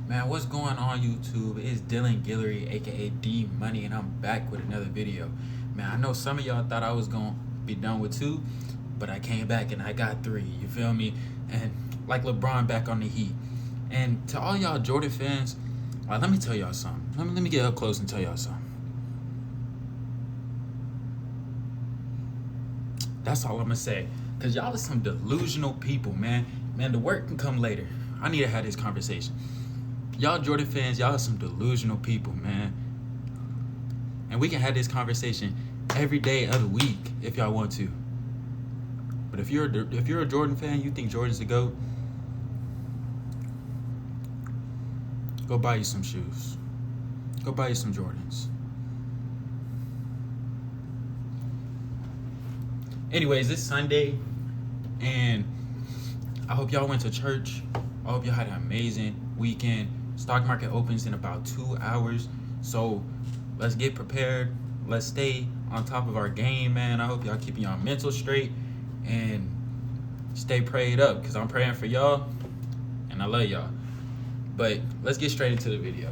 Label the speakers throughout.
Speaker 1: Man, what's going on YouTube? It's Dylan Guillory, aka D Money, and I'm back with another video. Man, I know some of y'all thought I was gonna be done with two, but I came back and I got three. You feel me? And like LeBron back on the Heat. And to all y'all Jordan fans, let me tell y'all something. Let me get up close and tell y'all something. That's all I'm gonna say. Cause y'all are some delusional people, man. Man, the work can come later. I need to have this conversation. Y'all Jordan fans, y'all are some delusional people, man. And we can have this conversation every day of the week if y'all want to. But if you're a Jordan fan, you think Jordan's the GOAT, go buy you some shoes. Go buy you some Jordans. Anyways, it's Sunday, and I hope y'all went to church. I hope y'all had an amazing weekend. Stock market opens in about 2 hours, so let's get prepared. Let's stay on top of our game, man. I hope y'all keeping y'all mental straight and stay prayed up, because I'm praying for y'all and I love y'all. But let's get straight into the video.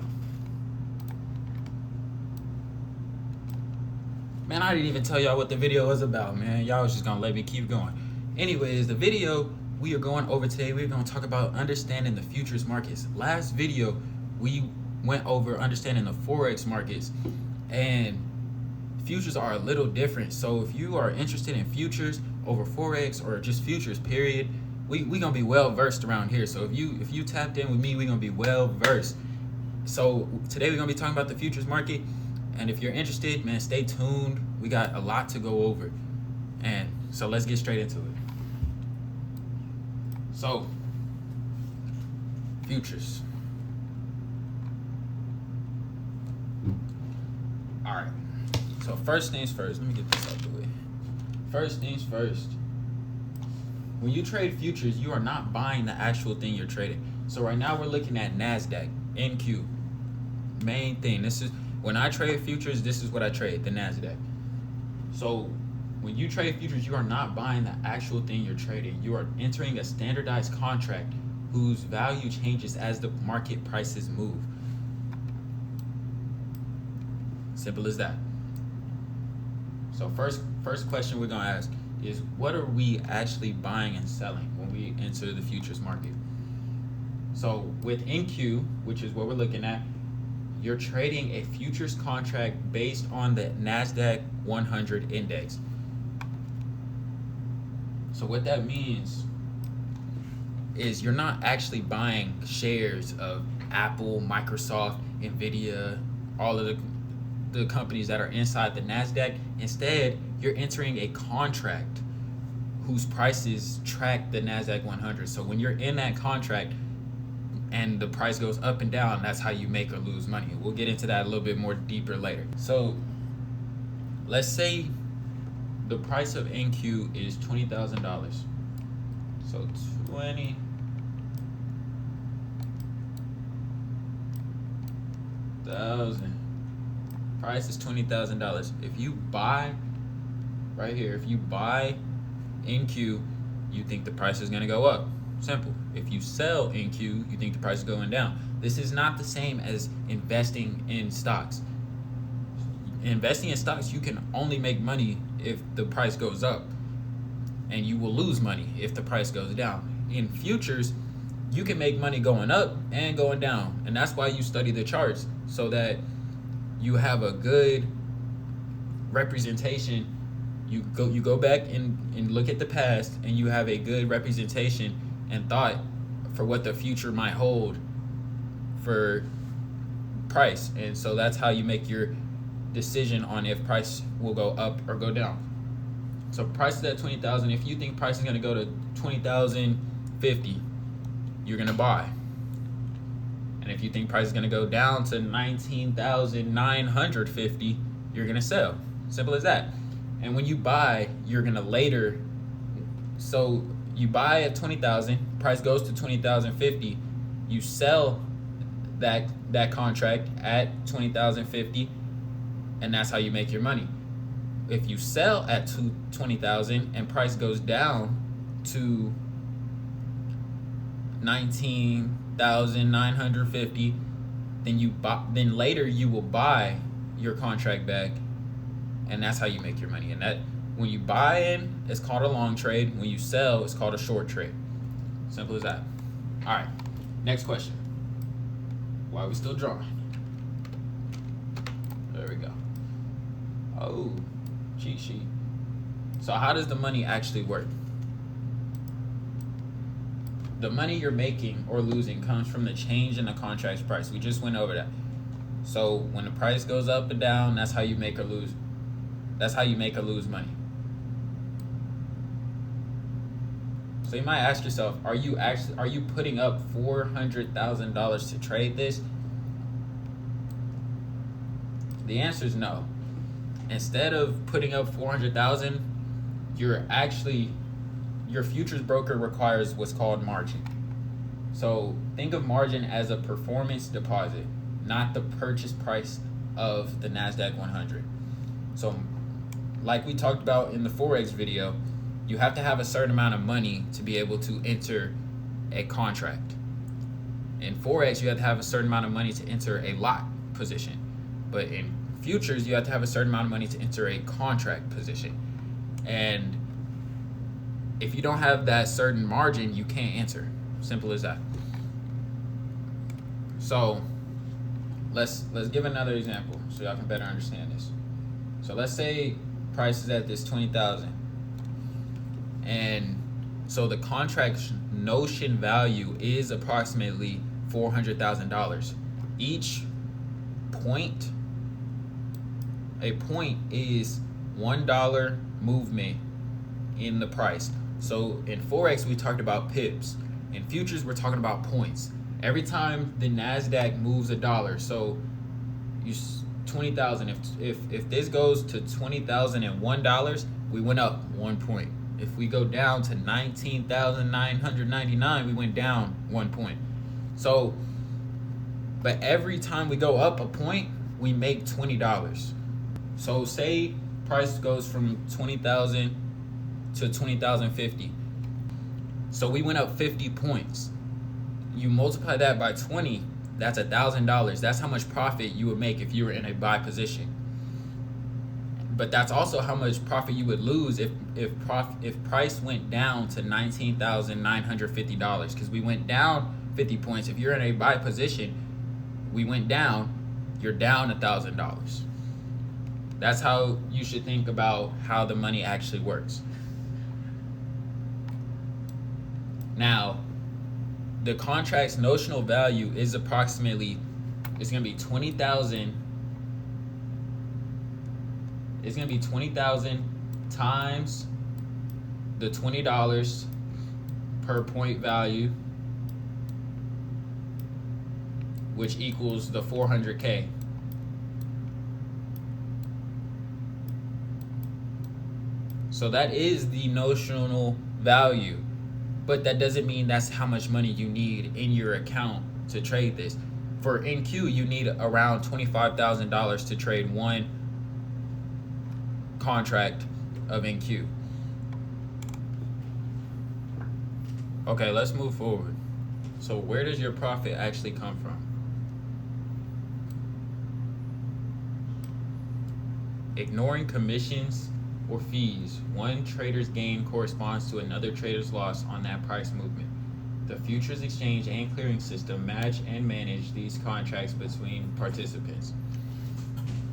Speaker 1: Man, I didn't even tell y'all what the video was about, man. Y'all was just gonna let me keep going. Anyways, the video we are going over today, we're gonna talk about understanding the futures markets. Last video, we went over understanding the Forex markets, and futures are a little different. So if you are interested in futures over Forex, or just futures period, we gonna be well versed around here. So if you tapped in with me, we gonna be well versed. So today we're gonna be talking about the futures market. And if you're interested, man, stay tuned. We got a lot to go over. And so let's get straight into it. So, futures. All right. So first things first, let me get this out the way. First things first. When you trade futures, you are not buying the actual thing you're trading. So right now we're looking at NASDAQ, NQ. Main thing, this is, when I trade futures, this is what I trade, the NASDAQ. So when you trade futures, you are not buying the actual thing you're trading. You are entering a standardized contract whose value changes as the market prices move. Simple as that. So first question we're gonna ask is, what are we actually buying and selling when we enter the futures market? So with NQ, which is what we're looking at, you're trading a futures contract based on the NASDAQ 100 index. So what that means is you're not actually buying shares of Apple, Microsoft, Nvidia, all of the companies that are inside the NASDAQ. Instead, you're entering a contract whose prices track the NASDAQ 100. So when you're in that contract and the price goes up and down, that's how you make or lose money. We'll get into that a little bit more deeper later. So let's say the price of NQ is $20,000. So 20,000. Price is $20,000. If you buy right here, if you buy NQ, you think the price is gonna go up. Simple. If you sell NQ, you think the price is going down. This is not the same as investing in stocks. Investing in stocks, you can only make money if the price goes up, and you will lose money if the price goes down. In futures, you can make money going up and going down, and that's why you study the charts, so that you have a good representation. You go back and look at the past, and you have a good representation and thought for what the future might hold for price. And so that's how you make your decision on if price will go up or go down. So price is at 20,000. If you think price is going to go to 20,050, you're going to buy. And if you think price is going to go down to 19,950, you're going to sell. Simple as that. And when you buy, you're going to later, so you buy at 20,000, price goes to 20,050, you sell that contract at 20,050, and that's how you make your money. If you sell at 20,000 and price goes down to $19,950. Then later you will buy your contract back, and that's how you make your money. And that, when you buy in, it's called a long trade. When you sell, it's called a short trade. Simple as that. All right, next question. Why are we still drawing? There we go. Oh, cheat sheet. So how does the money actually work? The money you're making or losing comes from the change in the contract's price. We just went over that. So when the price goes up and down, that's how you make or lose. That's how you make or lose money. So you might ask yourself, are you putting up $400,000 to trade this? The answer is no. Instead of putting up $400,000, your futures broker requires what's called margin. So think of margin as a performance deposit, not the purchase price of the NASDAQ 100. So like we talked about in the Forex video, you have to have a certain amount of money to be able to enter a contract. In Forex, you have to have a certain amount of money to enter a lot position. But in futures, you have to have a certain amount of money to enter a contract position. And if you don't have that certain margin, you can't enter. Simple as that. So let's give another example so y'all can better understand this. So let's say price is at this 20,000. And so the contract's notion value is approximately $400,000. Each point, a point is $1 movement in the price. So in Forex, we talked about pips. In futures, we're talking about points. Every time the NASDAQ moves $1, so 20,000, if this goes to $20,001, we went up 1 point. If we go down to 19,999, we went down 1 point. So, but every time we go up a point, we make $20. So say price goes from 20,000 to 20,050. So we went up 50 points. You multiply that by 20, that's $1,000. That's how much profit you would make if you were in a buy position. But that's also how much profit you would lose if price went down to $19,950, because we went down 50 points. If you're in a buy position, we went down, you're down $1,000. That's how you should think about how the money actually works. Now, the contract's notional value is approximately, it's gonna be 20,000. It's gonna be 20,000 times the $20 per point value, which equals the 400K. So that is the notional value, but that doesn't mean that's how much money you need in your account to trade this. For NQ, you need around $25,000 to trade one contract of NQ. Okay, let's move forward. So where does your profit actually come from? Ignoring commissions or fees, one trader's gain corresponds to another trader's loss on that price movement. The futures exchange and clearing system match and manage these contracts between participants.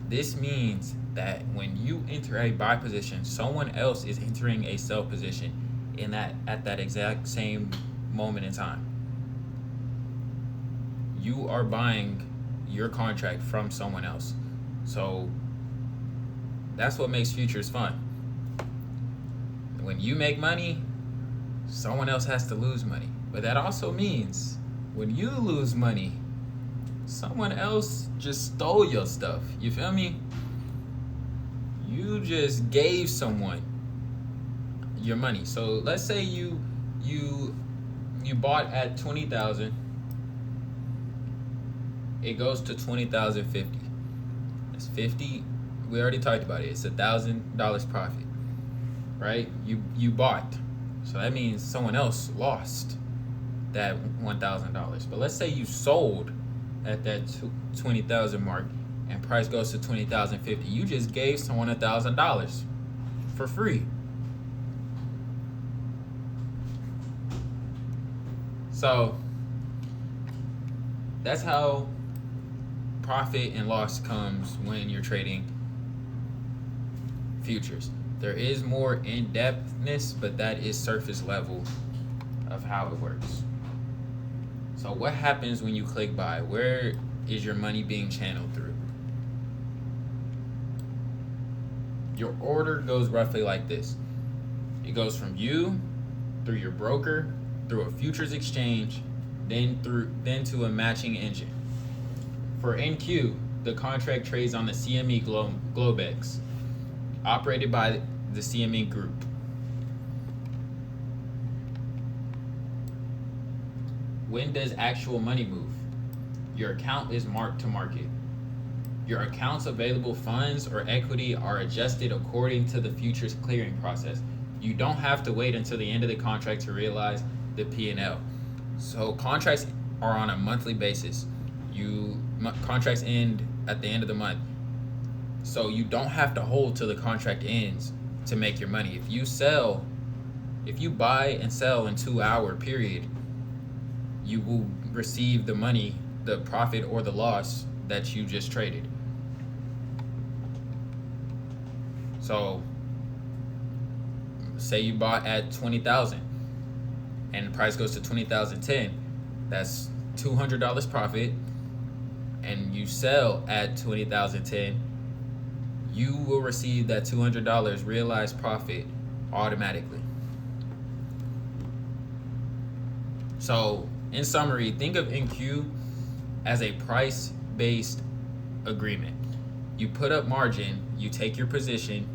Speaker 1: This means that when you enter a buy position, someone else is entering a sell position at that exact same moment in time. You are buying your contract from someone else. So that's what makes futures fun. When you make money, someone else has to lose money. But that also means when you lose money, someone else just stole your stuff. You feel me? You just gave someone your money. So let's say you bought at 20,000. It goes to 20,050. It's 50. We already talked about it. It's $1,000 profit, right? You bought, so that means someone else lost. that $1,000. But let's say you sold at that 20,000 mark and price goes to 20,050. You just gave someone $1,000 for free. So that's how profit and loss comes when you're trading futures. There is more in-depthness, but that is surface level of how it works. So what happens when you click buy? Where is your money being channeled through? Your order goes roughly like this. It goes from you, through your broker, through a futures exchange, then to a matching engine. For NQ, the contract trades on the CME Globex, operated by the CME Group. When does actual money move? Your account is marked to market. Your account's available funds or equity are adjusted according to the futures clearing process. You don't have to wait until the end of the contract to realize the P&L. So contracts are on a monthly basis. Contracts end at the end of the month. So you don't have to hold till the contract ends to make your money. If you buy and sell in 2-hour period, you will receive the money, the profit or the loss that you just traded. So say you bought at 20,000 and the price goes to 20,010, that's $200 profit, and you sell at 20,010, you will receive that $200 realized profit automatically. So in summary, think of NQ as a price-based agreement. You put up margin, you take your position,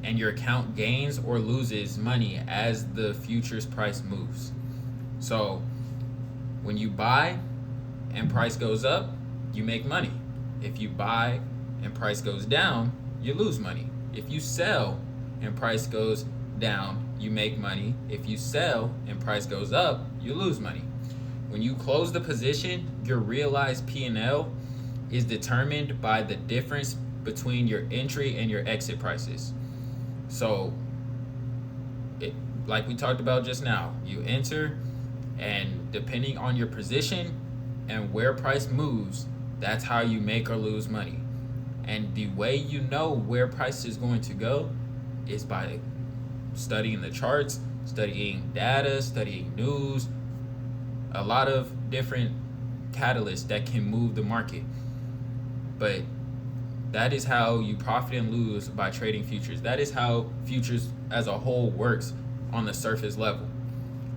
Speaker 1: and your account gains or loses money as the futures price moves. So when you buy and price goes up, you make money. If you buy and price goes down, you lose money. If you sell and price goes down, you make money. If you sell and price goes up, you lose money. When you close the position, your realized P&L is determined by the difference between your entry and your exit prices. So, like we talked about just now, you enter, and depending on your position and where price moves, that's how you make or lose money. And the way you know where price is going to go is by studying the charts, studying data, studying news, a lot of different catalysts that can move the market. But that is how you profit and lose by trading futures. That is how futures as a whole works on the surface level.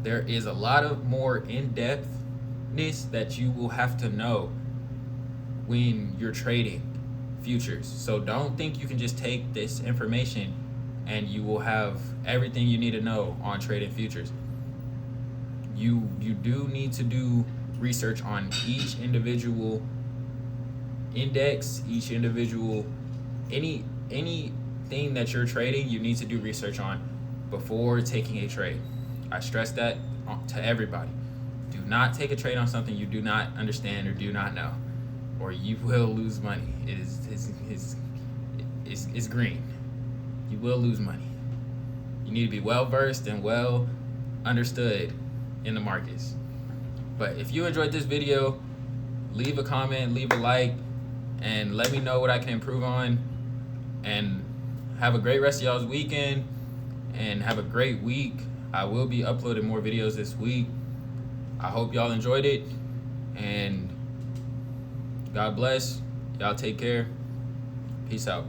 Speaker 1: There is a lot of more in-depthness that you will have to know when you're trading futures. So don't think you can just take this information and you will have everything you need to know on trading futures. You do need to do research on each individual index, each individual, anything that you're trading, you need to do research on before taking a trade. I stress that to everybody. Do not take a trade on something you do not understand or do not know, or you will lose money. It's green. You will lose money. You need to be well versed and well understood in the markets. But if you enjoyed this video, leave a comment, leave a like, and let me know what I can improve on. And have a great rest of y'all's weekend, and have a great week. I will be uploading more videos this week. I hope y'all enjoyed it, and God bless. Y'all take care. Peace out.